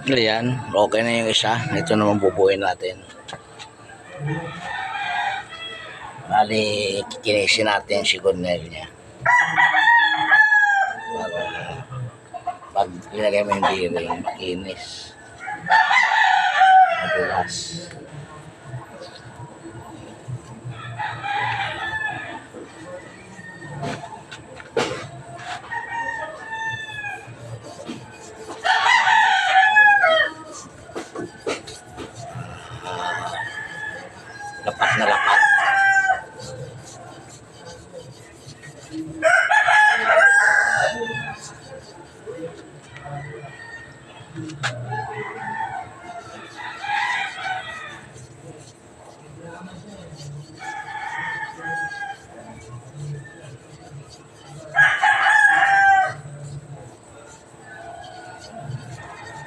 Ayan, okay na yung isa. Ito naman bubuin natin. Bali, kikinisin natin si Cornel niya. Para pag nilagay mo yung bearing, makinis. Madulas. Lapat na lapat.